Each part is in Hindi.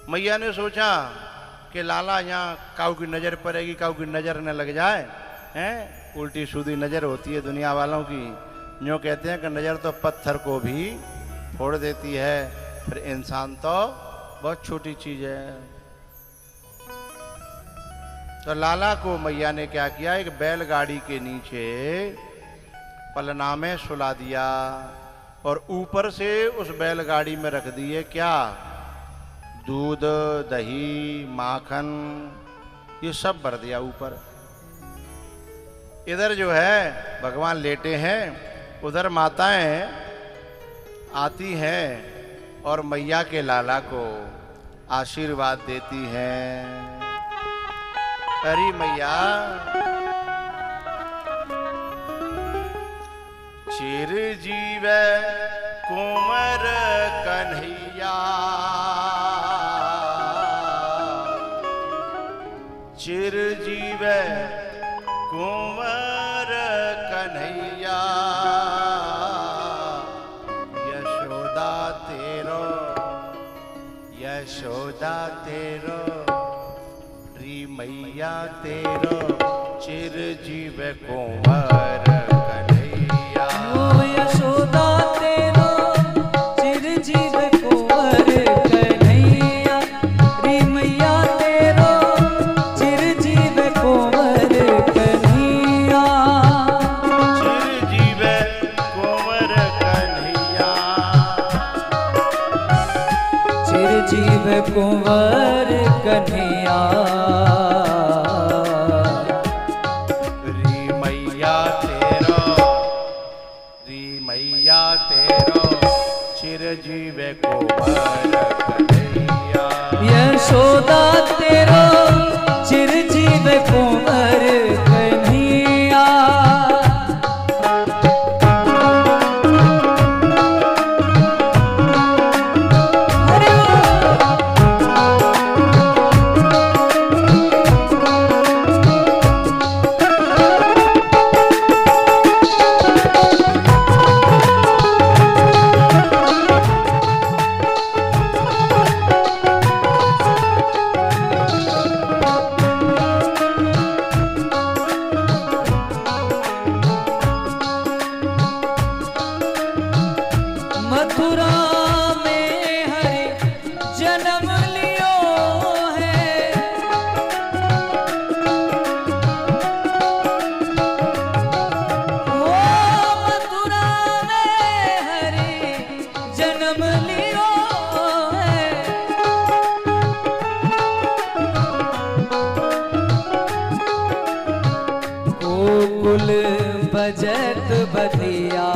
मैया ने सोचा कि लाला यहाँ काऊ की नज़र पड़ेगी, काऊ की नज़र न लग जाए, हैं? उल्टी सीधी नज़र होती है दुनिया वालों की। यूँ कहते हैं कि नज़र तो पत्थर को भी फोड़ देती है, फिर इंसान तो बहुत छोटी चीज़ है। तो लाला को मैया ने क्या किया, एक बैलगाड़ी के नीचे पलना में सुला दिया और ऊपर से उस बैलगाड़ी में रख दिए क्या, दूध, दही, माखन, ये सब भर दिया ऊपर। इधर जो है भगवान लेटे हैं, उधर माताएं आती हैं और मैया के लाला को आशीर्वाद देती हैं। अरे मैया, चिरजीव कुंवर कन्हैया, चिरजीव कुंवर कन्हैया, यशोदा तेरो, यशोदा तेरो, री मैया तेरो, चिरजीव कुंवर कन्हैया। ओ यशोदा तेरो चिरजीव कुंवर कन्हैया, री मैया तेरो चिरजीव कुंवर कन्हैया। चिरजीव कुंवर कन्हैया, चिरजीव कुंवर कन्हैया, री मैया तेरो, री मैया तेरो, चिरजीव कुंवर कन्हैया। यशोदा तेरो चिरजीव कुंवर कन्हैया। मथुरा में हरि जन्म लियो है, ओ मथुरा में हरि जन्म लियो है। गोकुल बजत बधिया,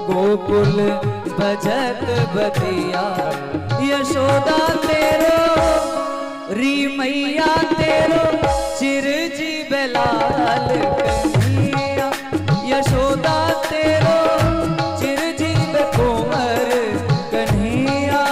गोकुल बजत बधिया, यशोदा तेरो, री मैया तेरो, चिरजीव लाल कन्हैया। यशोदा तेरो चिरजीव कुंवर कन्हैया।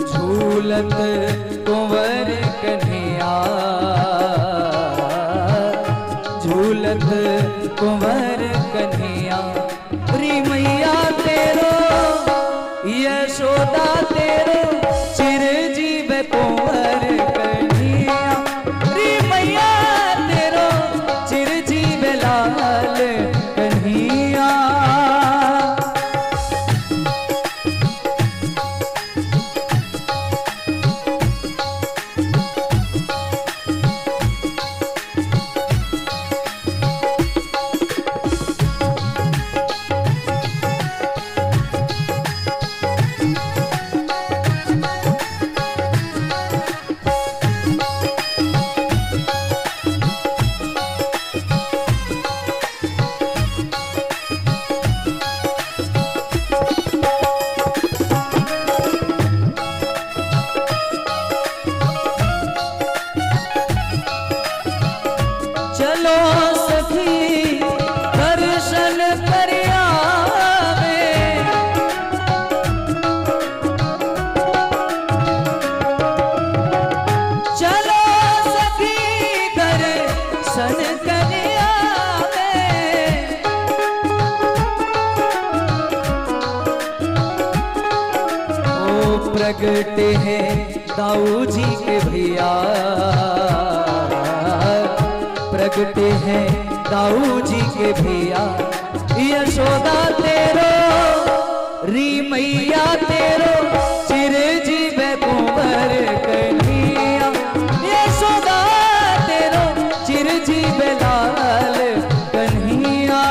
झूलत कुंवर कन्हैया, झूलत कुंवर कन्हैया, री मैया तेरो, यशोदा तेरो, चिरजीव कुंवर कन्हैया। री मैया तेरो चिरजीव लाल कन्हैया। जो सखी दर्शन कर आवे, चलो सखी दर्शन कर आवे। ओ प्रगट है दाऊ जी के भैया, प्रगट है दाऊ जी के भैया, यशोदा तेरो री मैया तेरो चिरंजीव कुंवर कन्हैया, यशोदा तेरो चिरंजीव लाल कन्हैया।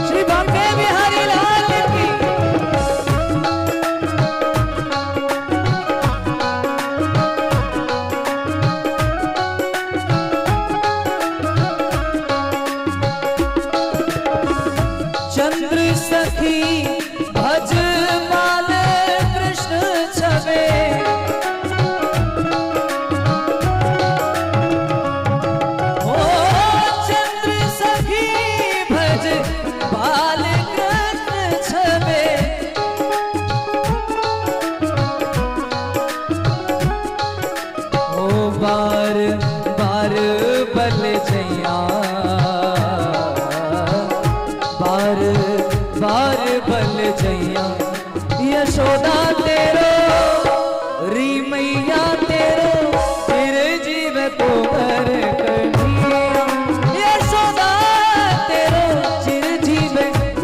श्री बांके बिहारी लाल की। चंद्र सखी भज बाल कृष्ण छवे, ओ चंद्र सखी भज बाल कृष्ण छवे। ओ बार बार बल जैया, बार बार बल जैया, यशोदा तेरो री मैया तेरो चिरंजीव कुंवर कन्हैया, यशोदा तेरो चिरंजीव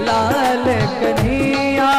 लाल कन्हैया।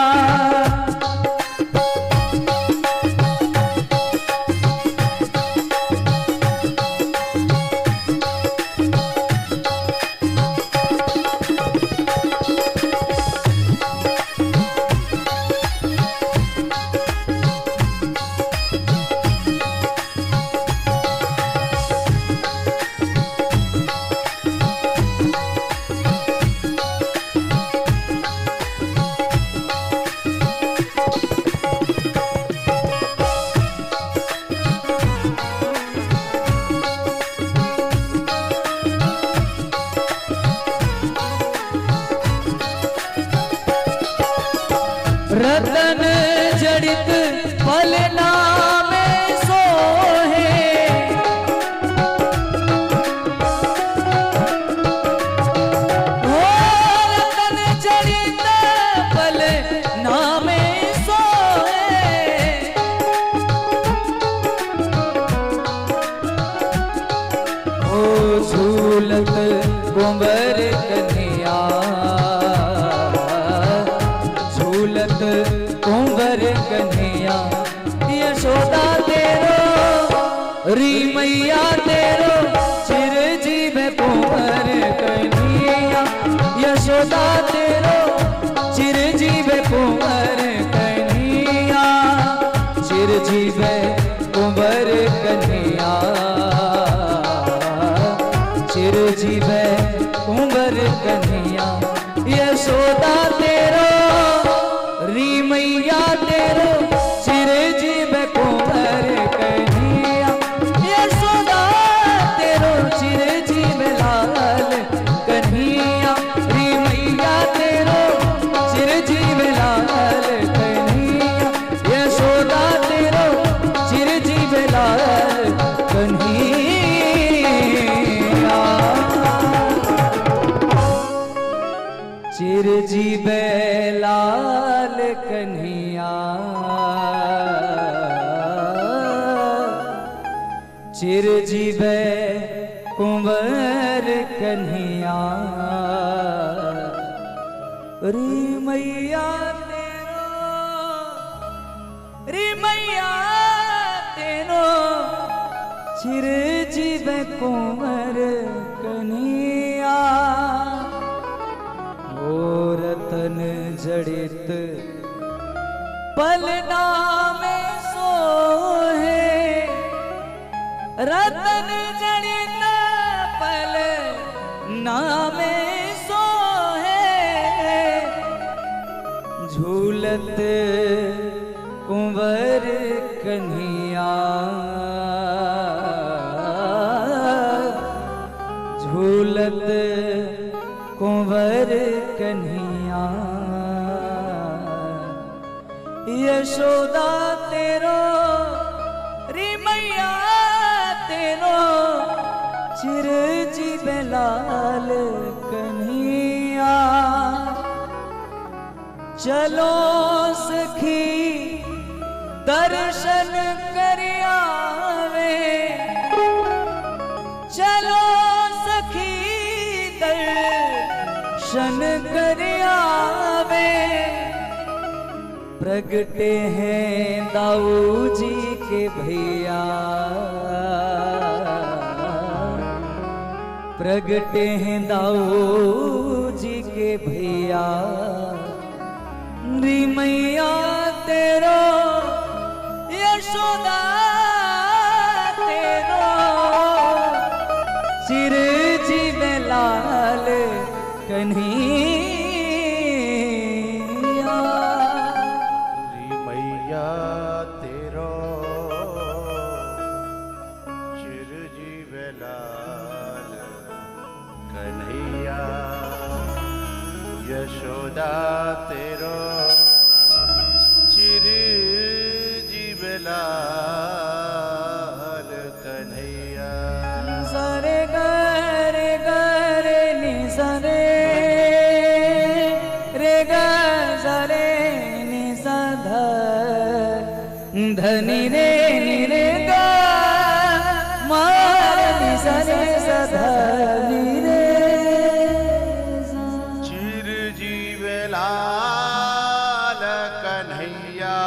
रतन जड़ित पलना में सोहे, ओ रतन जड़ित पलना में सोहे। ओ झूलत कुंवर कन्हैया, झूलत कुंवर कन्हैया, यशोदा तेरो री मैया तेरो चिरंजीव कुंवर कन्हैया, यशोदा तेरो चिरंजीव कुंवर कन्हैया, चिरंजीव कुंवर कन्हैया, चिरंजीव कुंवर कन्हैया, यशोदा तेरो री मैया तेरो चिरंजीव कुंवर कन्हैया, यशोदा तेरो चिरंजीव लाल कन्हैया, री मैया तेरो चिरंजीव लाल कन्हैया, यशोदा तेरो चिरंजीव लाल कन्हैया। चिरंजीव लाल कन्हैया, चिरंजीव कुंवर कन्हैया, री मैया तेरो री मैया तेरो चिरंजीव कुंवर कन्हैया। ओ रतन जड़ित पलना में सोहे, रतन जड़ित पलना में सोहे। झूलत कुंवर कन्हैया, झूलत कुंवर कन्हैया, यशोदा तेरो रे मैया तेरो चिरजीव लाल कन्हैया। चलो सखी दर्शन करियावे, चलो सखी दर्शन करियावे। प्रगटे हैं दाऊ जी के भैया, प्रगटे हैं दाऊ जी के भैया। री मैया तेरो यशोदा तेरो चिरजीव लाल कन्हैया। री मैया तेरो चिरजीव लाल कन्हैया, यशोदा तेरो चिरजीव लाल कन्हैया। सरे गरे गरे नि सरे रे ग सरे नि सा ध धनि रे नि रे ग मा नि सरे सा ध नि रे सा। चिरजीव लाल कन्हैया,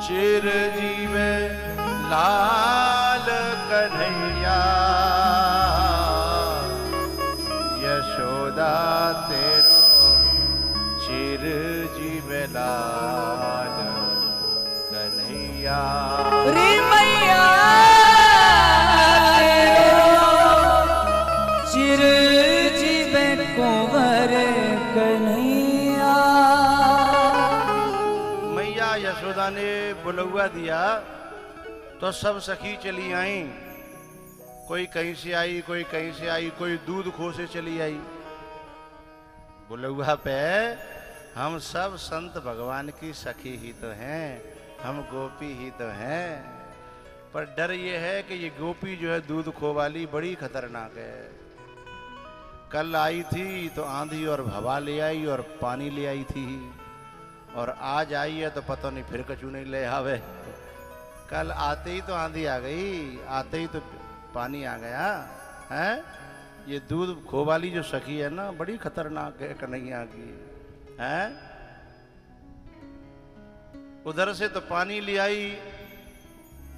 चिरजीव लाल कन्हैया, यशोदा तेरो चिरजीव लाल कन्हैया। रे मैया चिरजीव कुंवर कन्हैया। मैया यशोदा ने बुलौआ दिया तो सब सखी चली आई, कोई कहीं से आई, कोई कहीं से आई, कोई दूध खो से चली आई। बुलौआ पे हम सब संत भगवान की सखी ही तो हैं, हम गोपी ही तो हैं। पर डर ये है कि ये गोपी जो है दूध खो वाली बड़ी खतरनाक है। कल आई थी तो आंधी और हवा ले आई और पानी ले आई थी, और आज आई है तो पता नहीं फिर कचू नहीं ले आवे। कल आते ही तो आंधी आ गई, आते ही तो पानी आ गया है। ये दूध खो वाली जो सखी है ना बड़ी खतरनाक है कन्हैया की है। उधर से तो पानी ले आई,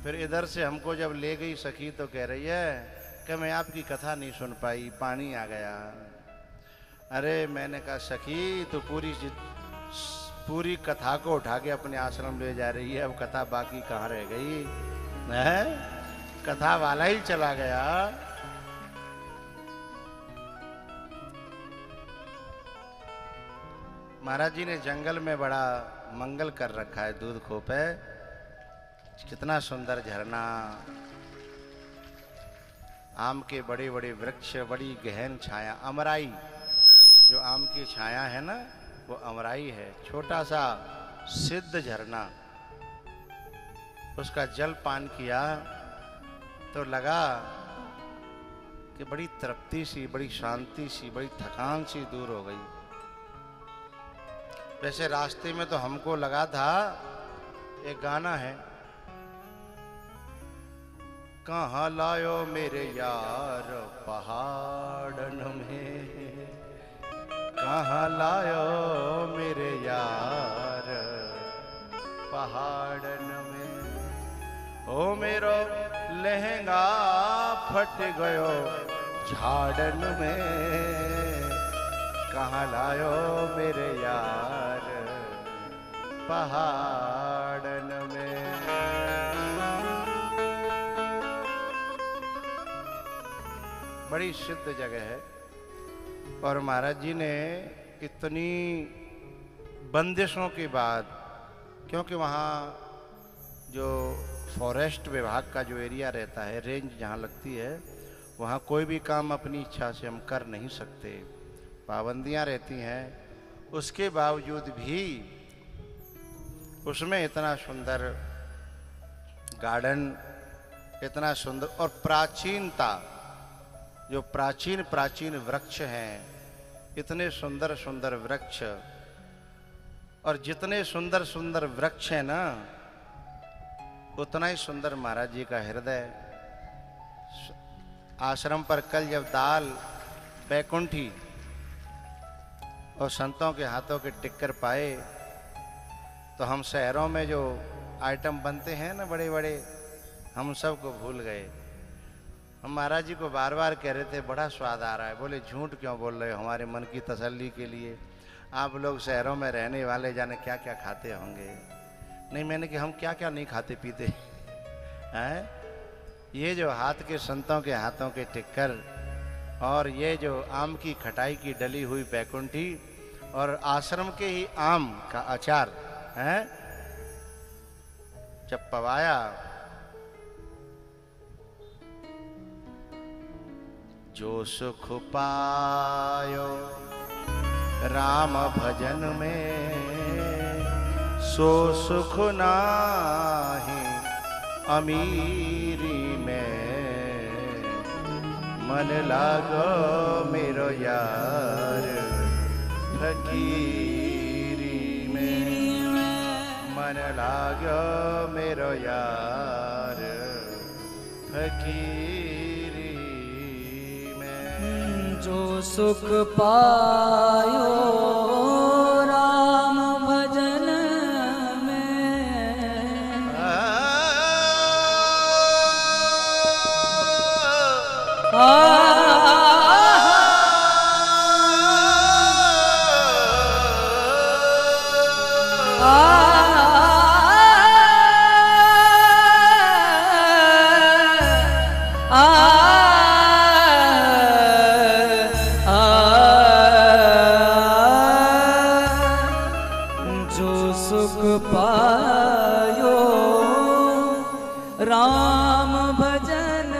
फिर इधर से हमको जब ले गई सखी तो कह रही है कि मैं आपकी कथा नहीं सुन पाई, पानी आ गया। अरे मैंने कहा सखी तो पूरी कथा को उठा के अपने आश्रम ले जा रही है, अब कथा बाकी कहाँ रह गई है? कथा वाला ही चला गया। महाराज जी ने जंगल में बड़ा मंगल कर रखा है दूध खो पे। कितना सुंदर झरना, आम के बड़े बड़े वृक्ष, बड़ी गहन छाया, अमराई जो आम की छाया है ना वो अमराई है। छोटा सा सिद्ध झरना, उसका जल पान किया तो लगा कि बड़ी तृप्ति सी, बड़ी शांति सी, बड़ी थकान सी दूर हो गई। वैसे रास्ते में तो हमको लगा था, एक गाना है, कहाँ लायो मेरे यार पहाड़न में, कहाँ लायो मेरे यार पहाड़न में, ओ मेरो लहंगा फट गयो झाड़न में, कहाँ लायो मेरे यार पहाड़न में। बड़ी सिद्ध जगह है। और महाराज जी ने इतनी बंदिशों के बाद, क्योंकि वहाँ जो फॉरेस्ट विभाग का जो एरिया रहता है, रेंज जहाँ लगती है, वहाँ कोई भी काम अपनी इच्छा से हम कर नहीं सकते, पाबंदियाँ रहती हैं। उसके बावजूद भी उसमें इतना सुंदर गार्डन, इतना सुंदर और प्राचीनता, जो प्राचीन प्राचीन वृक्ष हैं, इतने सुंदर सुंदर वृक्ष, और जितने सुंदर सुंदर वृक्ष हैं ना, उतना ही सुंदर महाराज जी का हृदय। आश्रम पर कल जब दाल, बैकुंठी और संतों के हाथों के टिक्कर पाए, तो हम शहरों में जो आइटम बनते हैं ना बड़े बड़े, हम सबको भूल गए। हम महाराज जी को बार बार कह रहे थे बड़ा स्वाद आ रहा है। बोले झूठ क्यों बोल रहे हो, हमारे मन की तसल्ली के लिए। आप लोग शहरों में रहने वाले जाने क्या क्या खाते होंगे। नहीं, मैंने कि हम क्या क्या नहीं खाते पीते हैं। ये जो हाथ के संतों के हाथों के टिक्कर, और ये जो आम की खटाई की डली हुई बैकुंठी, और आश्रम के ही आम का अचार है, जब पवाया जो सुख पायो राम भजन में, सो सुख नाही अमीरी में, मन लागो मेरो यार फकीरी में, मन लागो मेरो यार फकीरी में। जो सुख पायो राम भजन में, जो सुख पायो राम भजन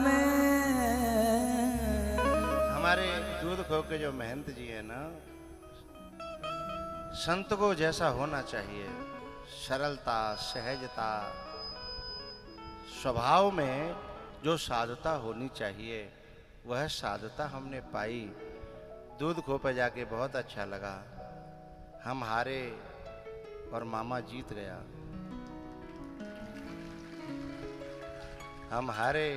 में। हमारे दूध खो के जो महंत जी है ना, संत को जैसा होना चाहिए, सरलता, सहजता, स्वभाव में जो साधुता होनी चाहिए, वह साधुता हमने पाई। दूध खो पे जाके बहुत अच्छा लगा। हम हारे और मामा जीत गया। हम हारे।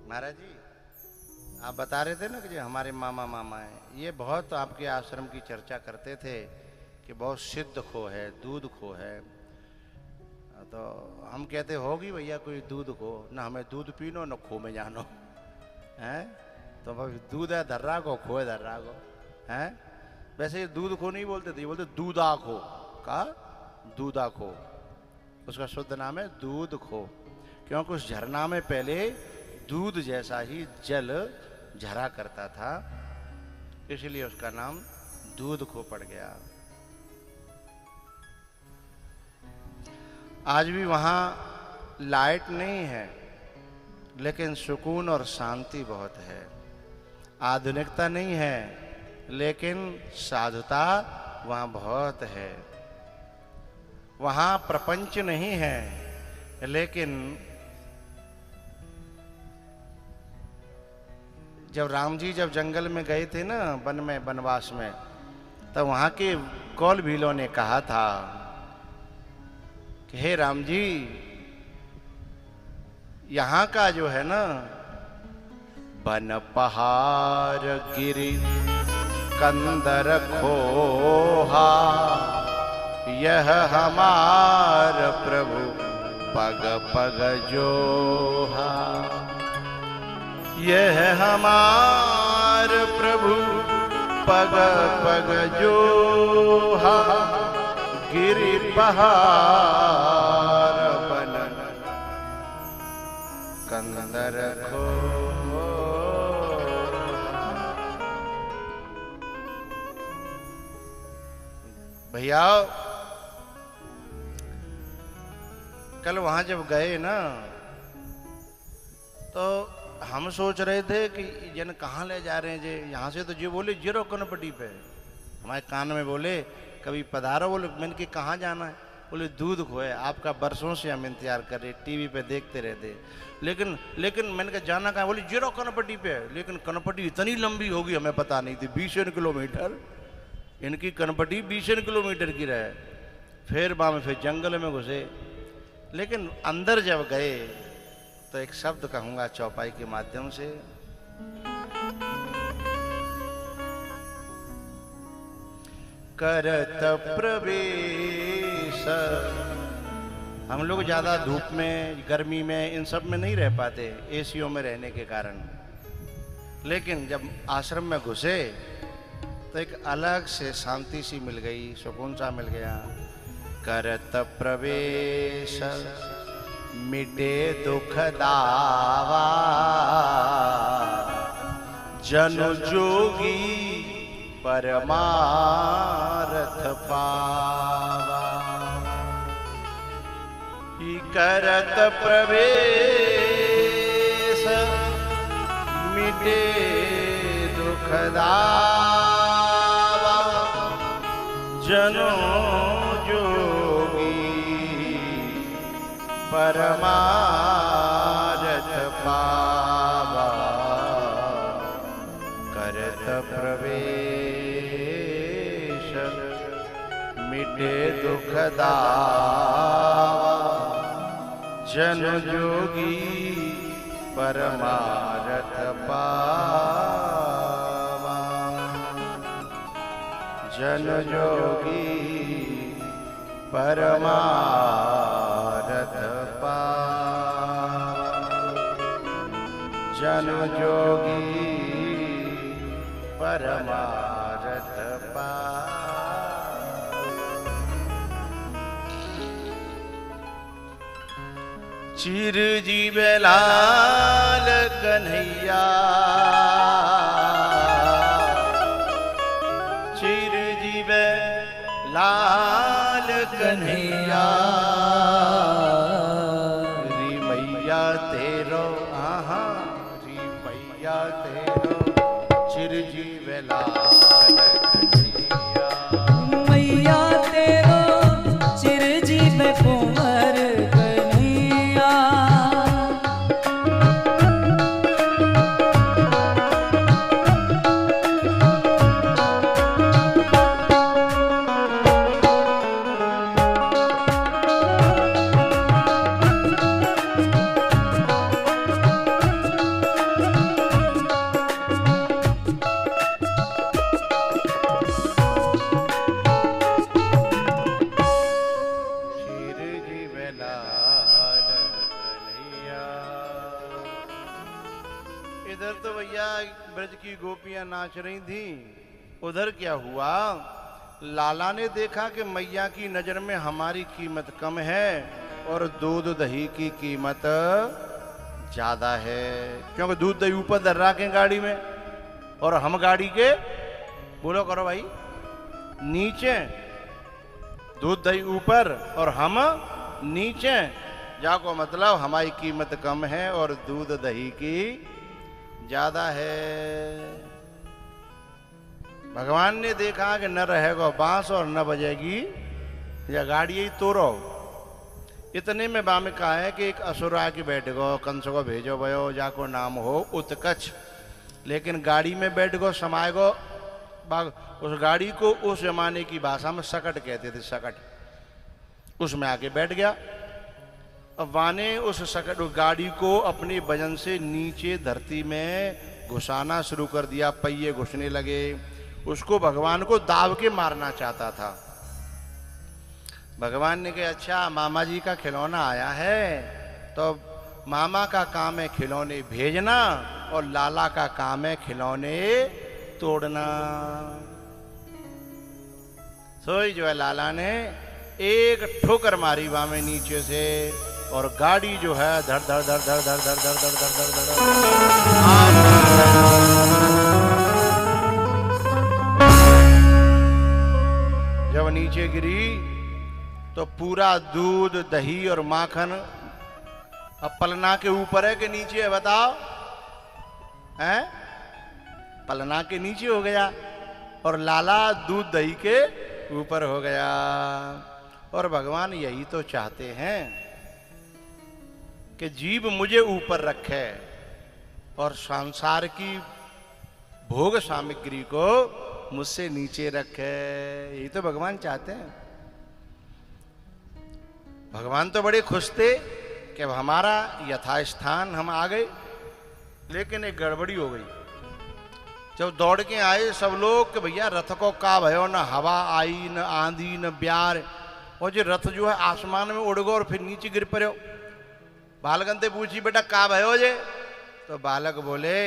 महाराज जी आप बता रहे थे ना कि जो हमारे मामा मामा है, ये बहुत आपके आश्रम की चर्चा करते थे कि बहुत सिद्ध खो है, दूध खो है। तो हम कहते होगी भैया कोई दूध खो, ना हमें दूध पीनो न खो में जानो हैं। तो भाई दूध है धर्रा को, खो है धर्रा को हैं। वैसे ये दूध खो नहीं बोलते थे, ये बोलते दूधा खो। का दूधा खो, उसका शुद्ध नाम है दूध खो, क्योंकि उस झरना में पहले दूध जैसा ही जल झरा करता था, इसलिए उसका नाम दूध खो पड़ गया। आज भी वहाँ लाइट नहीं है, लेकिन सुकून और शांति बहुत है। आधुनिकता नहीं है, लेकिन साधुता वहाँ बहुत है। वहाँ प्रपंच नहीं है, लेकिन जब राम जी जब जंगल में गए थे ना, वन में, वनवास में, तब वहाँ के कौल भीलों ने कहा था कि हे राम जी, यहाँ का जो है ना वन पहाड़ गिरी कंदर खोहा, यह हमार प्रभु पग पग जोहा। यह हमार प्रभु पग पग जोहा, गिरि पहाड़ बनन कंदर खोहा। भैया कल वहां जब गए ना तो हम सोच रहे थे कि जन कहाँ ले जा रहे हैं जे, यहाँ से तो जी बोले जीरो कनपटी पे, हमारे कान में बोले कभी पधारो, बोले मैंने कि कहाँ जाना है, बोले दूध खोए, आपका बरसों से हम इंतजार कर रहे, टीवी पे देखते रहते, लेकिन मैंने कहा जाना कहाँ, बोले जीरो कनपटी पे, लेकिन कनपटी इतनी लंबी होगी हमें पता नहीं थी, 20 किलोमीटर, इनकी कनपटी 20 किलोमीटर की रहे। फिर वहाँ फिर जंगल में घुसे, लेकिन अंदर जब गए तो एक शब्द कहूंगा चौपाई के माध्यम से, करत प्रवेश। हम लोग ज्यादा धूप में, गर्मी में, इन सब में नहीं रह पाते एसीओ में रहने के कारण, लेकिन जब आश्रम में घुसे तो एक अलग से शांति सी मिल गई, सुकून सा मिल गया। करत प्रवेश मिटे दुख दावा, जन जोगी परमारथ पावा। करत प्रवेश मिटे दुख दावा, जनो परमारथ पावा। करत प्रवेश मिटे दुख दावा, जन जोगी परमारथ पावा। जन जोगी परमारथ जन जोगी परमारथ पा। चिर जीव लाल कन्हैया, चिर जीव लाल कन्हैया, री मैया तेरो आहा, री मैया तेरो चिरजीव लाल कन्हैया, मैया तेरो चिरजीव कुंवर कन्हैया। इधर तो भैया ब्रज की गोपियां नाच रही थी, उधर क्या हुआ, लाला ने देखा कि मैया की नजर में हमारी कीमत कम है और दूध दही की कीमत ज्यादा है, क्योंकि दूध दही ऊपर धर रखे गाड़ी में और हम गाड़ी के, बोलो करो भाई, नीचे, दूध दही ऊपर और हम नीचे, जाको मतलब हमारी कीमत कम है और दूध दही की ज्यादा है। भगवान ने देखा कि न रहेगा बांस और न बजेगी या गाड़ी ही तोड़ो। इतने में बामे कहा है कि एक असुर आके बैठ गो, कंस को भेजो भयो, जाको नाम हो उत्कच, लेकिन गाड़ी में बैठ गो, समाये गो, उस गाड़ी को उस जमाने की भाषा में सकट कहते थे, सकट, उसमें आके बैठ गया। अब वाने उस सकट गाड़ी को अपने वजन से नीचे धरती में घुसाना शुरू कर दिया, पहिए घुसने लगे, उसको भगवान को दाब के मारना चाहता था। भगवान ने कहा अच्छा मामा जी का खिलौना आया है, तो मामा का काम है खिलौने भेजना और लाला का काम है खिलौने तोड़ना। सोई जो है लाला ने एक ठोकर मारी वामे नीचे से और गाड़ी जो है धड़ धड़ धड़ धड़ धड़ धड़ धड़ धड़ धड़ धड़ जब नीचे गिरी तो पूरा दूध दही और माखन अब पलना के ऊपर है कि नीचे है बताओ? हैं? पलना के नीचे हो गया और लाला दूध दही के ऊपर हो गया। और भगवान यही तो चाहते हैं कि जीव मुझे ऊपर रखे और संसार की भोग सामग्री को मुझसे नीचे रखे। यही तो भगवान चाहते हैं। भगवान तो बड़े खुश थे कि अब हमारा यथास्थान हम आ गए, लेकिन एक गड़बड़ी हो गई। जब दौड़ के आए सब लोग कि भैया रथ को का भयो, न हवा आई न आंधी न ब्यार, और जो रथ जो है आसमान में उड़ गो और फिर नीचे गिर पड़ो। बालकन से पूछी बेटा का भयो जे? तो बालक बोले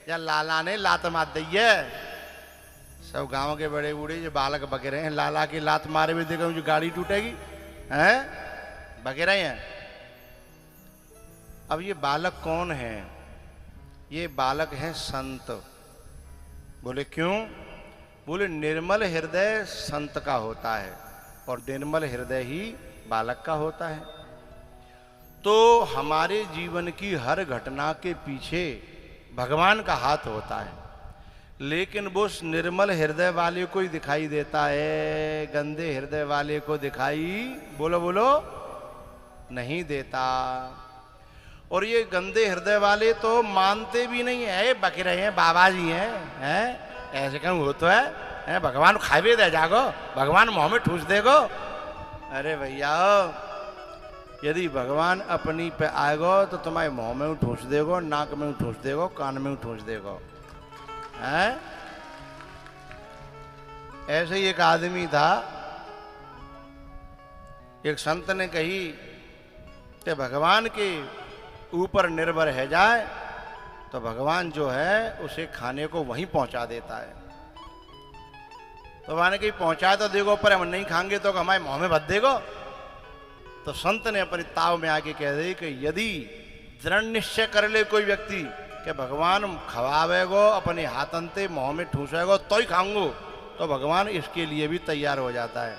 या लाला ने लात मार दी है। सब गांव के बड़े बूढ़े जो बालक बगे रहे हैं, लाला की लात मारे हुए देखो जो गाड़ी टूटेगी, हैं बगे रहे हैं। अब ये बालक कौन है? ये बालक है संत। बोले क्यों? बोले निर्मल हृदय संत का होता है और निर्मल हृदय ही बालक का होता है। तो हमारे जीवन की हर घटना के पीछे भगवान का हाथ होता है, लेकिन वो उस निर्मल हृदय वाले को ही दिखाई देता है, गंदे हृदय वाले को दिखाई बोलो बोलो नहीं देता। और ये गंदे हृदय वाले तो मानते भी नहीं है, बके रहे हैं बाबा जी हैं, ऐसे कहूँ हो तो है, भगवान खावे दे जागो, भगवान मुँह में ठूस देगो। अरे भैया यदि भगवान अपनी पे आएगो तो तुम्हारे मुँह में ठूस देगो, नाक में ठूस देगो, कान में ठूस देगो। हैं? ऐसे ही एक आदमी था, एक संत ने कही कि भगवान के ऊपर निर्भर है जाए तो भगवान जो है उसे खाने को वहीं पहुंचा देता है। तो भगवान कहीं पहुंचा तो देखो, पर हम नहीं खाएंगे तो हमारे मुंह में भर देगो। तो संत ने अपनी ताव में आके कह दी कि यदि दृढ़ निश्चय कर ले कोई व्यक्ति कि भगवान खवावेगो, अपने हाथन से मुंह में ठूसेगो तो ही खाऊंगो, तो भगवान इसके लिए भी तैयार हो जाता है।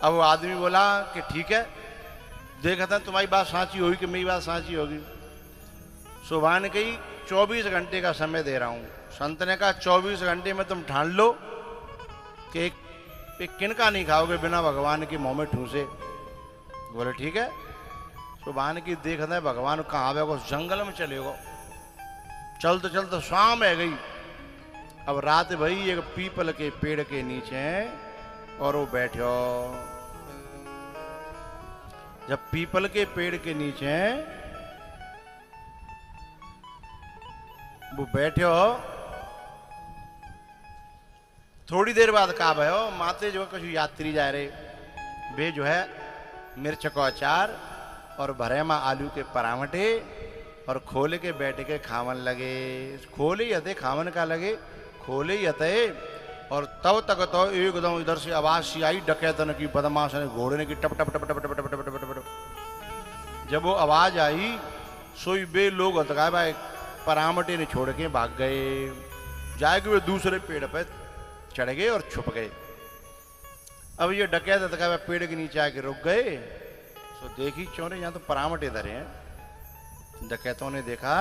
अब वो आदमी बोला कि ठीक है, देखा था तुम्हारी बात साची होगी कि मेरी बात साची होगी। सुबह ने कही 24 घंटे का समय दे रहा हूं। संत ने कहा 24 घंटे में तुम ठान लो कि एक किनका नहीं खाओगे बिना भगवान के मुंह में ठूसे। बोले ठीक है। सुबह की देखा था भगवान कहाँ आवे को, जंगल में चले गो। चलते चलते शाम है गई। अब रात भई एक पीपल के पेड़ के नीचे और वो बैठो। जब पीपल के पेड़ के नीचे वो बैठे हो, थोड़ी देर बाद का भयो माते जो कुछ यात्री जा रहे, वे जो है मिर्च को अचार और भरेमा आलू के परामठे और खोले के बैठ के खावन लगे। खोले यते खावन का लगे, खोले यते। और तब तक तो एकदम इधर से आवाज सी आई डकैतन की, बदमाश ने घोड़े की टप टप टप टप टप टप टप टप। जब वो आवाज आई सोई बे लोग हतकाए भाई परामटे ने छोड़ के भाग गए। जाके वे दूसरे पेड़ पे चढ़ गए और छुप गए। अब ये डकैत हतकाए पेड़ के नीचे आके रुक गए। तो देखी चोरे यहाँ तो परामटे धरे हैं। डकैतों ने देखा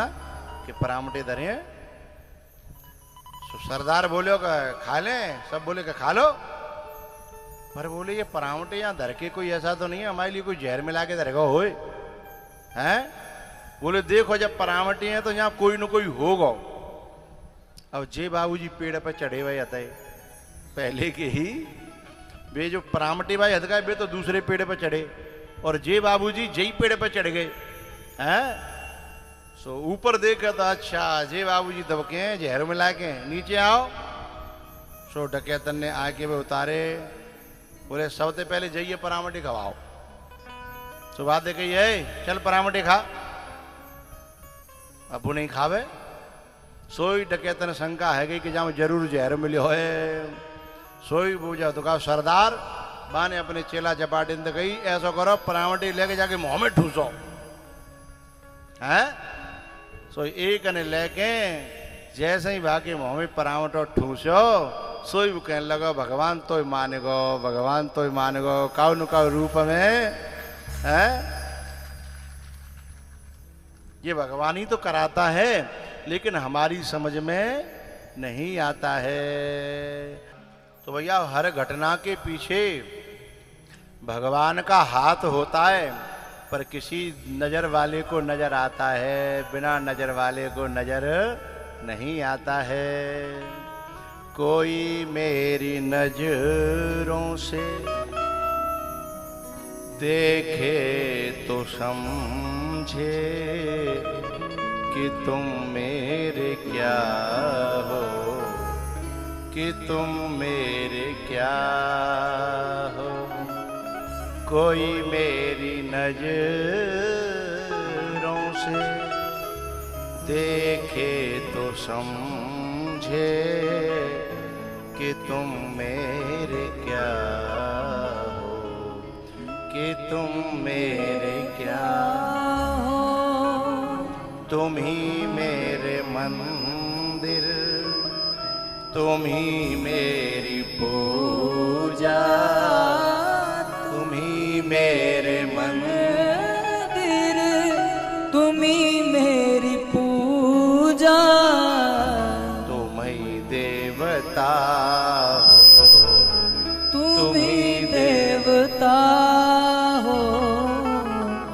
कि परामटे धरे हैं। तो सरदार बोले खा लें, सब बोले कि खा लो। पर बोले ये परामटे यहाँ धर के कोई ऐसा तो नहीं है हमारे लिए कोई जहर मिला के धरेगा होए हैं? बोले देखो जब परामटे हैं तो यहाँ कोई न कोई होगा। अब जे बाबूजी पेड़ पर चढ़े हुए आते पहले के ही, वे जो परामटे भाई हदका वे तो दूसरे पेड़ पर चढ़े और जे बाबूजी जई पेड़ पर चढ़ गए हैं। सो ऊपर देखा था अच्छा जे बाबूजी दबके हैं जहर मिला के, नीचे आओ। सो डकैतन ने आके वे उतारे। बोले सबसे पहले जाइए परामटे खवाओ। सो बात देखे ये चल परामटे खा। अब वो नहीं खावे। सोई डकैतन शंका है गई कि जहाँ जरूर जहर मिले होए। सोई बूझा तो कहा सरदार बाने अपने चेला चपाटिन तो गई ऐसा करो परामटे लेके जाके मुंह में ठूसो है। सो एक ने लेके जैसे ही भागे मुंह में परामटो ठूसो, सोई वो कहने लगा भगवान तो माने गो, भगवान तो माने गो, काउ न काउ रूप में है। ये भगवान ही तो कराता है, लेकिन हमारी समझ में नहीं आता है। तो भैया हर घटना के पीछे भगवान का हाथ होता है, पर किसी नजर वाले को नजर आता है, बिना नजर वाले को नजर नहीं आता है। कोई मेरी नजरों से देखे तो समझे कि तुम मेरे क्या हो, कि तुम मेरे क्या हो। कोई मेरी नजरों से देखे तो समझे कि तुम मेरे क्या हो, कि तुम मेरे क्या हो। तुम ही मेरे मंदिर, तुम ही मेरी पूजा, तुम ही मेरे मंदिर, तुम ही मेरी पूजा। तुम ही देवता हो, तुम ही देवता हो।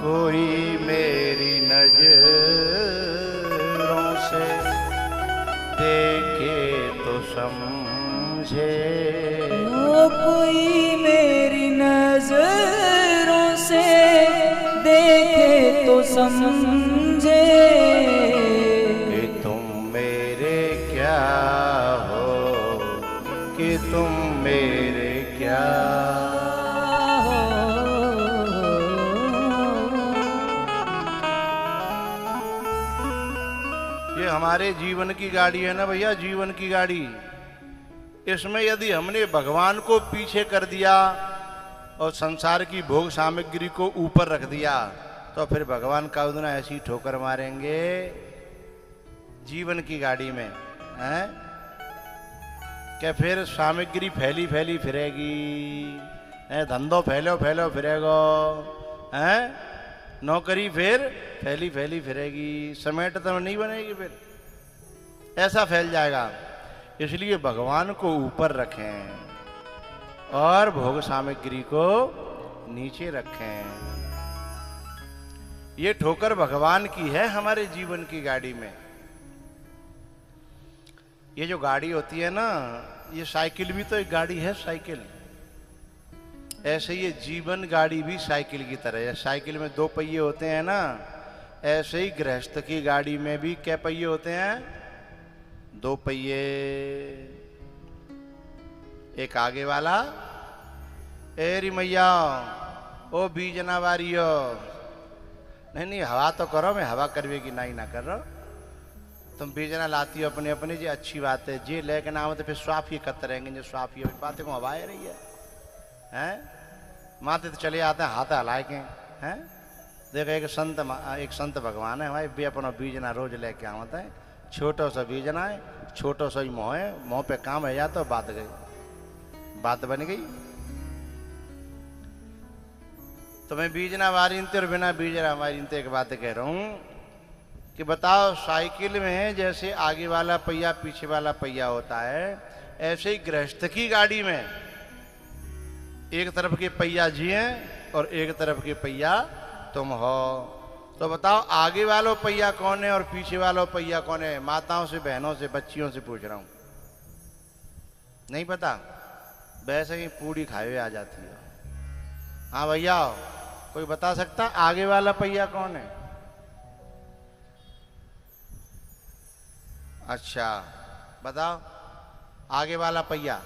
कोई मेरी नजरों से देखे तो समझे। ओ कोई मेरी नजरों से देखे तो समझे कि तुम मेरे क्या हो, कि तुम मेरे क्या हो। ये हमारे जीवन की गाड़ी है ना भैया, जीवन की गाड़ी। इसमें यदि हमने भगवान को पीछे कर दिया और संसार की भोग सामग्री को ऊपर रख दिया, तो फिर भगवान का उतना ऐसी ठोकर मारेंगे जीवन की गाड़ी में, हैं? क्या फिर सामग्री फैली फैली फिरेगी, हैं? धंधो फैलो फैलो फिरेगो, हैं? नौकरी फिर फैली फैली फिरेगी, समेट तो नहीं बनेगी, फिर ऐसा फैल जाएगा। इसलिए भगवान को ऊपर रखें और भोग सामग्री को नीचे रखें। ये ठोकर भगवान की है हमारे जीवन की गाड़ी में। ये जो गाड़ी होती है ना, ये साइकिल भी तो एक गाड़ी है, साइकिल। ऐसे ये जीवन गाड़ी भी साइकिल की तरह है। साइकिल में 2 पहिए होते हैं ना, ऐसे ही गृहस्थ की गाड़ी में भी क्या पहिए होते हैं? 2 पहिए। एक आगे वाला, एरी मैया ओ बीजना वारियो, नहीं नहीं हवा तो करो, मैं हवा करवे की नहीं ना कर रहा। तुम बीजना लाती हो अपने अपने, जी अच्छी बात है जी, लेकिन आओ तो फिर स्वाफी करते रहेंगे, जो स्वाफी बातें को हवा रही है, हैं? माते तो चले आते हैं हाथ हलाए के, हैं? देखो एक संत भगवान है हमारे, भी अपना बीजना रोज लेके आवता है। छोटो सा बीजना है, छोटो सा ही मोह है, मोह पे काम है, या तो बात गई, बात बन गई। तो मैं बीजना वारिनते और बिना बीजना वारिनते एक बात कह रहा हूं कि बताओ, साइकिल में जैसे आगे वाला पहिया पीछे वाला पहिया होता है, ऐसे ही गृहस्थ की गाड़ी में एक तरफ के पहिया जी हैं और एक तरफ के पहिया तुम हो। तो बताओ आगे वालों पहिया कौन है और पीछे वालों पहिया कौन है? माताओं से, बहनों से, बच्चियों से पूछ रहा हूं, नहीं पता? वैसे ही पूड़ी खाए हुए आ जाती है। हाँ भैया, कोई बता सकता आगे वाला पहिया कौन है? अच्छा बताओ, आगे वाला पहिया।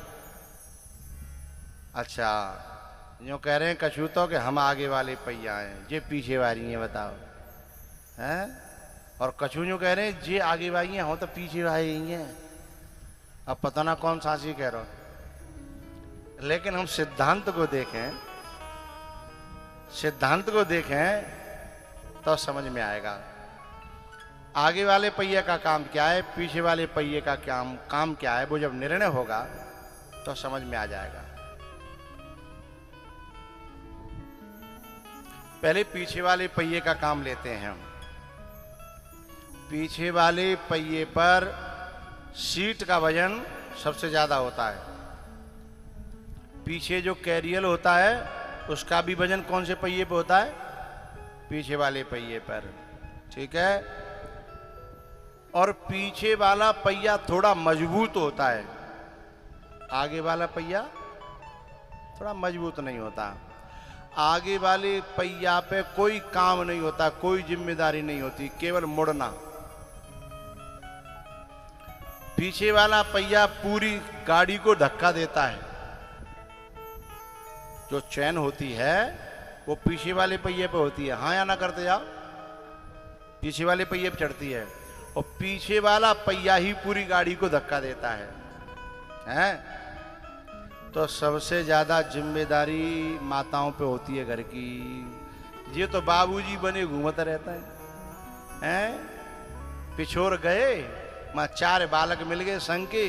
अच्छा, जो कह रहे हैं कछू तो कि हम आगे वाले पहिया हैं, जे पीछे वाली हैं, बताओ हैं? और कछू जो कह रहे हैं जे आगे वाली हैं, हो तो पीछे वाली ही हैं। अब पता ना कौन सासी कह रहा हो, लेकिन हम सिद्धांत को देखें, सिद्धांत को देखें तो समझ में आएगा। आगे वाले पहिए का काम क्या है, पीछे वाले पहिए का काम क्या है, वो जब निर्णय होगा तो समझ में आ जाएगा। पहले पीछे वाले पहिए का काम लेते हैं हम। पीछे वाले पहिए पर सीट का वजन सबसे ज्यादा होता है। पीछे जो कैरियल होता है उसका भी वजन कौन से पहिए पे होता है? पीछे वाले पहिए पर। ठीक है। और पीछे वाला पहिया थोड़ा मजबूत होता है, आगे वाला पहिया थोड़ा मजबूत नहीं होता। आगे वाले पहिया पे कोई काम नहीं होता, कोई जिम्मेदारी नहीं होती, केवल मुड़ना। पीछे वाला पहिया पूरी गाड़ी को धक्का देता है। जो चैन होती है वो पीछे वाले पहिए पे होती है। हाँ या ना करते जाओ? पीछे वाले पहिए पे चढ़ती है और पीछे वाला पहिया ही पूरी गाड़ी को धक्का देता है, हैं? तो सबसे ज्यादा जिम्मेदारी माताओं पे होती है घर की। ये तो बाबूजी बने घूमता रहता है, हैं? पिछोर गए, मां 4 बालक मिल गए संग के,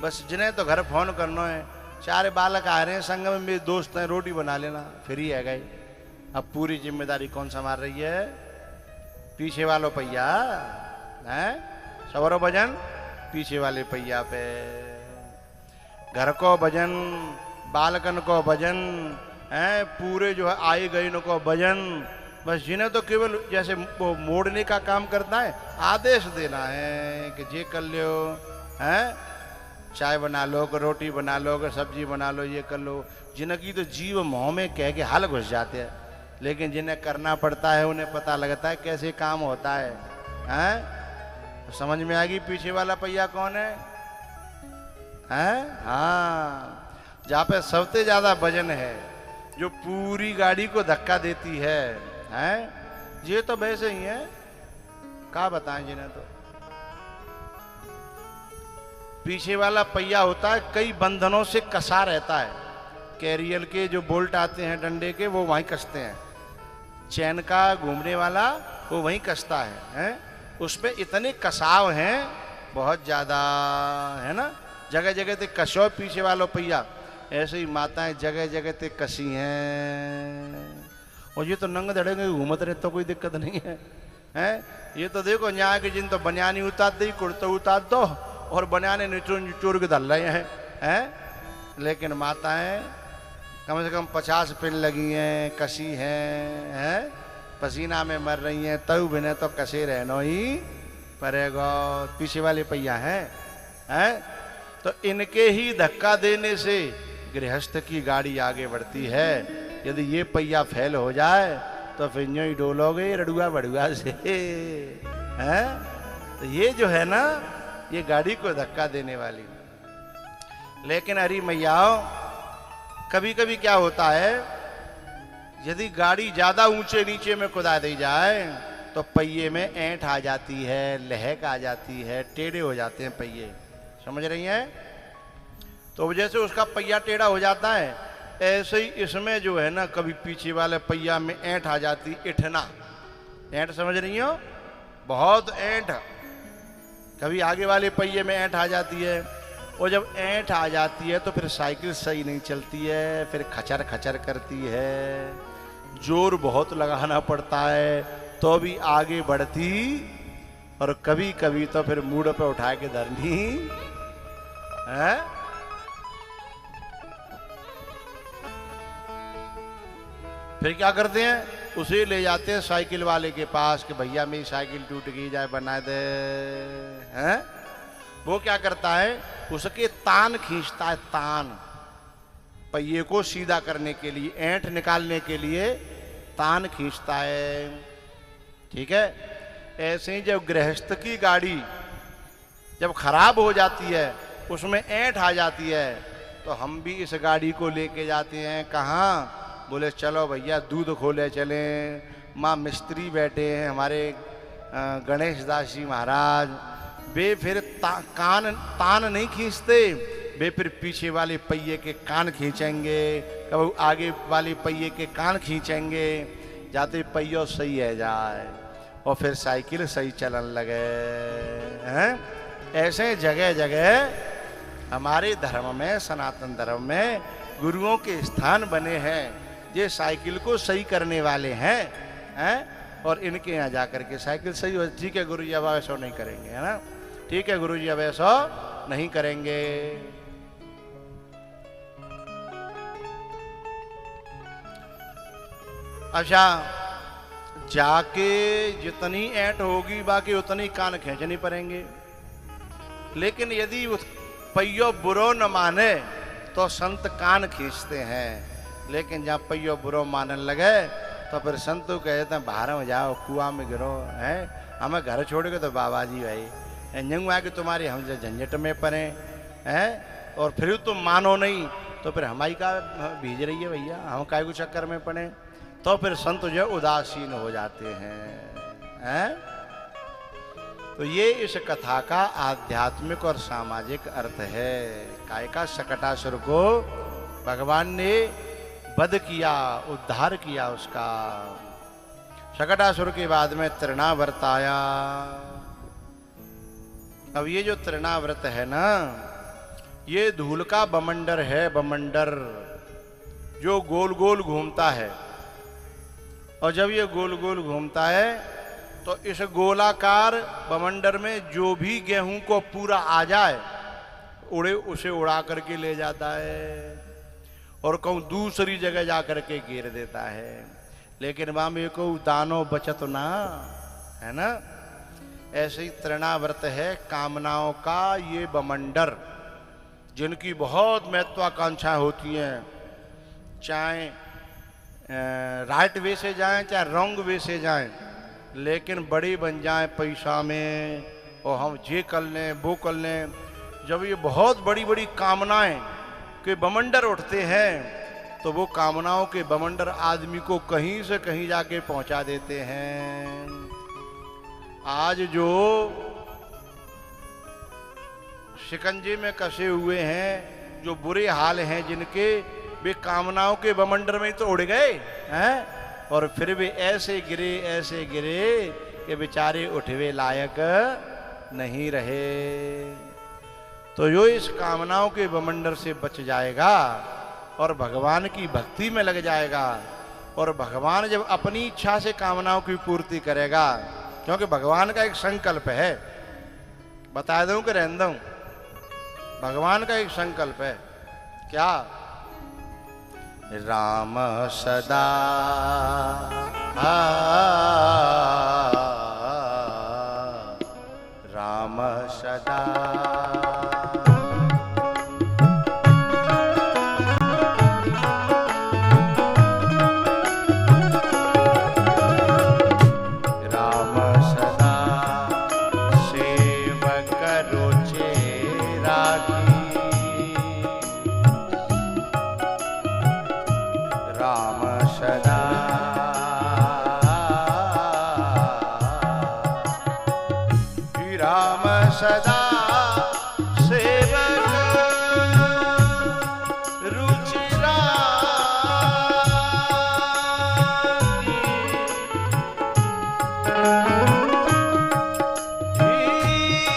बस जिन्हें तो घर फोन करना है, 4 बालक आ रहे हैं संग में, मेरे दोस्त हैं, रोटी बना लेना, फिर ही है गए। अब पूरी जिम्मेदारी कौन संभाल रही है? पीछे वालों पहिया, हैं? सवरो वजन पीछे वाले पहिया पे। घर को वजन, बालकन को वजन, हैं? पूरे जो है आए गए को वजन। बस जिन्हें तो केवल जैसे वो मोड़ने का काम करना है, आदेश देना है कि जे कर लो, हैं? चाय बना लो, रोटी बना लो, सब्जी बना लो, ये कर लो। जिनकी तो जीव मुंह में कह के हाल घुस जाते हैं, लेकिन जिन्हें करना पड़ता है उन्हें पता लगता है कैसे काम होता है, हैं? तो समझ में आ गई पीछे वाला पहिया कौन है, हैं? हाँ, जहाँ पे सबसे ज्यादा वजन है, जो पूरी गाड़ी को धक्का देती है, हैं? ये तो वैसे ही है, क्या बताएं जिन्हें। तो पीछे वाला पहिया होता है, कई बंधनों से कसा रहता है। कैरियल के जो बोल्ट आते हैं डंडे के, वो वहीं कसते हैं। चैन का घूमने वाला वो वहीं कसता है? उसमें इतने कसाव हैं बहुत ज्यादा, है ना? जगह जगह ते कसो पीछे वालों पहिया। ऐसे ही माताएं जगह जगह ते कसी हैं। और ये तो नंग धड़ेंगे घूमत रहे तो कोई दिक्कत नहीं है, हैं? ये तो देखो यहाँ के जिन तो बनियानी उतार दी, कुर्ता उतार दो और बनियाने निचोड़ के धल रहे हैं? लेकिन माताएं कम से कम 50 पिन लगी हैं, कसी हैं, पसीना में मर रही हैं, तब बिना तो कसे रहनो ही पड़ेगा। पीछे वाले पहिया हैं? तो इनके ही धक्का देने से गृहस्थ की गाड़ी आगे बढ़ती है। यदि ये पहिया फेल हो जाए तो फिर यूं ही डोलोगे रड़ुआ बड़ुआ से, हैं? तो ये जो है ना, ये गाड़ी को धक्का देने वाली। लेकिन अरे मैयाओ, कभी कभी क्या होता है, यदि गाड़ी ज्यादा ऊंचे नीचे में कुदा दी जाए तो पहिए में ऐंठ आ जाती है, लहक आ जाती है, टेढ़े हो जाते हैं पहिए। समझ रही हैं? तो वजह से उसका पहिया टेढ़ा हो जाता है। ऐसे ही इसमें जो है ना, कभी पीछे वाले पहिया में ऐंठ आ जाती, इठना, ऐंठ समझ रही हो? बहुत ऐंठ। कभी आगे वाले पहिए में ऐंठ आ जाती है, और जब ऐंठ आ जाती है तो फिर साइकिल सही नहीं चलती है, फिर खचर खचर करती है, जोर बहुत लगाना पड़ता है तो भी आगे बढ़ती, और कभी कभी तो फिर मूड पे उठा के धरनी है। फिर क्या करते हैं, उसे ले जाते हैं साइकिल वाले के पास कि भैया मेरी साइकिल टूट गई, जाए बना दे, हैं? वो क्या करता है, उसके तान खींचता है, तान, पहिए को सीधा करने के लिए, ऐंठ निकालने के लिए तान खींचता है। ठीक है? ऐसे ही जब गृहस्थ की गाड़ी जब खराब हो जाती है, उसमें ऐंठ आ जाती है, तो हम भी इस गाड़ी को लेके जाते हैं। कहाँ? बोले चलो भैया दूध खोले चलें, माँ मिस्त्री बैठे हैं हमारे गणेश दास जी महाराज, वे फिर तान नहीं खींचते, वे फिर पीछे वाले पहिए के कान खींचेंगे, कभी आगे वाले पहिए के कान खींचेंगे, जाते पहिया सही है जाए, और फिर साइकिल सही चलन लगे, हैं? ऐसे जगह जगह हमारे धर्म में, सनातन धर्म में गुरुओं के स्थान बने हैं, ये साइकिल को सही करने वाले हैं और इनके यहाँ जाकर के साइकिल सही हो। ठीक है गुरुजी, अब ऐसा नहीं करेंगे, है ना, ठीक है गुरुजी, अब ऐसा नहीं करेंगे। अच्छा, जाके जितनी ऐंठ होगी बाकी उतनी कान खींचनी पड़ेंगे। लेकिन यदि उस पैयो बुरो न माने तो संत कान खींचते हैं, लेकिन जहाँ पैयो बुरो मानने लगे तो फिर संत कहते हैं बाहर में जाओ, कुआं में गिरो, हैं हमें घर छोड़ के तो बाबा जी भाई आ कि तुम्हारी हम झंझट में पड़े हैं, और फिर तुम मानो नहीं तो फिर हमारी का भीज रही है भैया, हम काय को चक्कर में पड़े, तो फिर संत जो उदासीन हो जाते हैं। तो ये इस कथा का आध्यात्मिक और सामाजिक अर्थ है। काय का शकटासुर को भगवान ने वध किया, उद्धार किया उसका। शकटासुर के बाद में तृणाव्रत आया। अब ये जो तृणाव्रत है ना, ये धूल का बमंडर है, बमंडर जो गोल गोल घूमता है, और जब ये गोल गोल घूमता है तो इस गोलाकार बमंडर में जो भी गेहूं को पूरा आ जाए उड़े उसे उड़ा करके ले जाता है और कहूँ दूसरी जगह जा करके घेर देता है। लेकिन वहां में को दानो बचत ना, है ना। ऐसे ही तृणाव्रत है कामनाओं का ये बमंडर, जिनकी बहुत महत्वाकांक्षा होती है, चाहे राइट वे से जाएं चाहे रॉन्ग वे से जाएं, लेकिन बड़ी बन जाएं पैसा में और हम ये कर लें वो कर लें। जब ये बहुत बड़ी बड़ी कामनाएं के बमंडर उठते हैं तो वो कामनाओं के बमंडर आदमी को कहीं से कहीं जाके पहुंचा देते हैं। आज जो शिकंजे में कसे हुए हैं, जो बुरे हाल हैं जिनके, वे कामनाओं के बमंडर में तो उड़ गए हैं और फिर भी ऐसे गिरे कि बेचारे उठवे लायक नहीं रहे। तो जो इस कामनाओं के बमंडर से बच जाएगा और भगवान की भक्ति में लग जाएगा, और भगवान जब अपनी इच्छा से कामनाओं की पूर्ति करेगा, क्योंकि भगवान का एक संकल्प है, बता दूं कि रहने दूं, भगवान का एक संकल्प है, क्या? राम सदा राम सदा सदा सेवक रुचि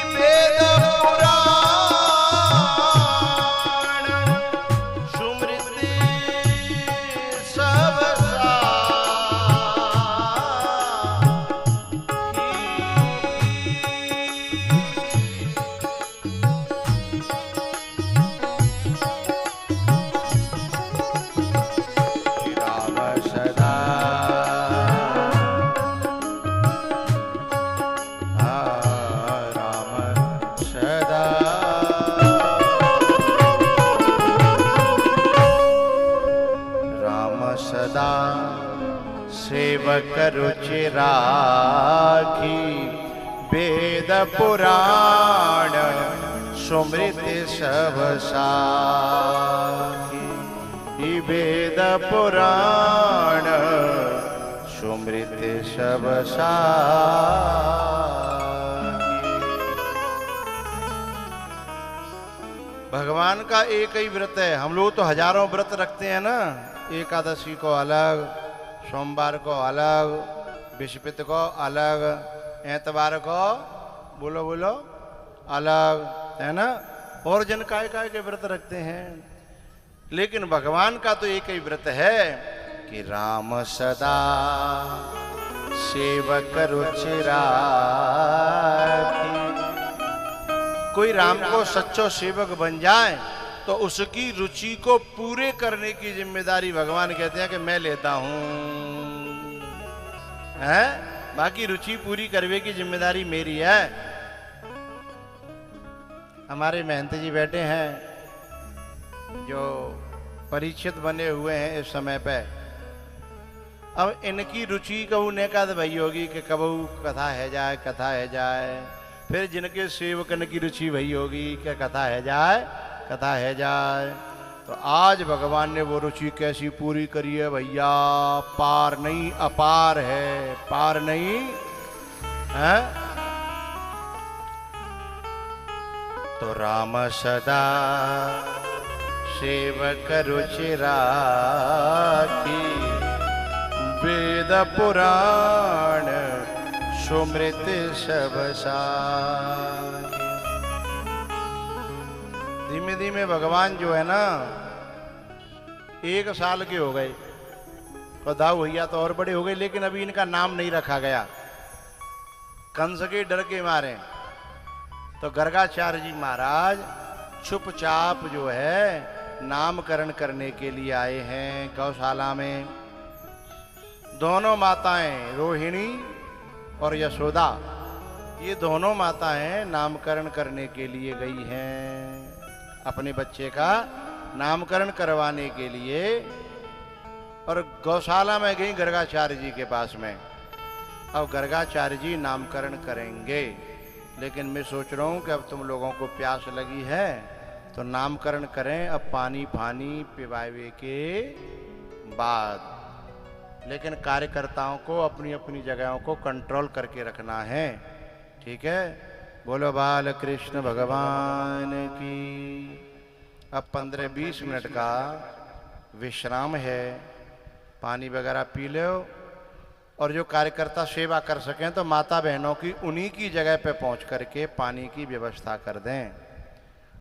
वेद पुराण सुमृति सब सेवक रुचि राखी वेद पुराण सुमृति सब साखी। वेद पुराण सुमृति सब साखी। भगवान का एक ही व्रत है। हम लोग तो हजारों व्रत रखते हैं ना, एकादशी को अलग, सोमवार को अलग, बृहस्पति को अलग, एतवार को बोलो बोलो अलग, है ना, और जन काय काय के व्रत रखते हैं, लेकिन भगवान का तो एक ही व्रत है कि राम सदा सेवक रुचि राखी। कोई राम को सच्चो सेवक बन जाए तो उसकी रुचि को पूरे करने की जिम्मेदारी भगवान कहते हैं कि मैं लेता हूं, है? बाकी रुचि पूरी करने की जिम्मेदारी मेरी है। हमारे महंत जी बैठे हैं जो परीक्षित बने हुए हैं इस समय पे। अब इनकी रुचि कबू ने का भई होगी कि कबू कथा है जाए, कथा है जाए। फिर जिनके सेवकन की रुचि भई होगी कि कथा है जाए, कथा है जाए। तो आज भगवान ने वो रुचि कैसी पूरी करी है भैया, पार नहीं अपार है, पार नहीं है। तो राम सदा सेवक रुचि राखी, वेद पुराण सुमृत सब साखी। धीमे धीमे भगवान जो है ना 1 साल के हो गए, और दाऊ भैया तो और बड़े हो गए, लेकिन अभी इनका नाम नहीं रखा गया कंस के डर के मारे। तो गर्गाचार्य जी महाराज चुपचाप जो है नामकरण करने के लिए आए हैं गौशाला में। दोनों माताएं रोहिणी और यशोदा, ये दोनों माताएं नामकरण करने के लिए गई हैं अपने बच्चे का नामकरण करवाने के लिए, और गौशाला में गई गर्गाचार्य जी के पास में। अब गर्गाचार्य जी नामकरण करेंगे, लेकिन मैं सोच रहा हूं कि अब तुम लोगों को प्यास लगी है तो नामकरण करें अब पानी फानी पिवावे के बाद। लेकिन कार्यकर्ताओं को अपनी अपनी जगहों को कंट्रोल करके रखना है, ठीक है? बोलो बाल कृष्ण भगवान की। अब 15-20 मिनट का विश्राम है, पानी वगैरह पी लो, और जो कार्यकर्ता सेवा कर सकें तो माता बहनों की उन्हीं की जगह पे पहुंच करके पानी की व्यवस्था कर दें।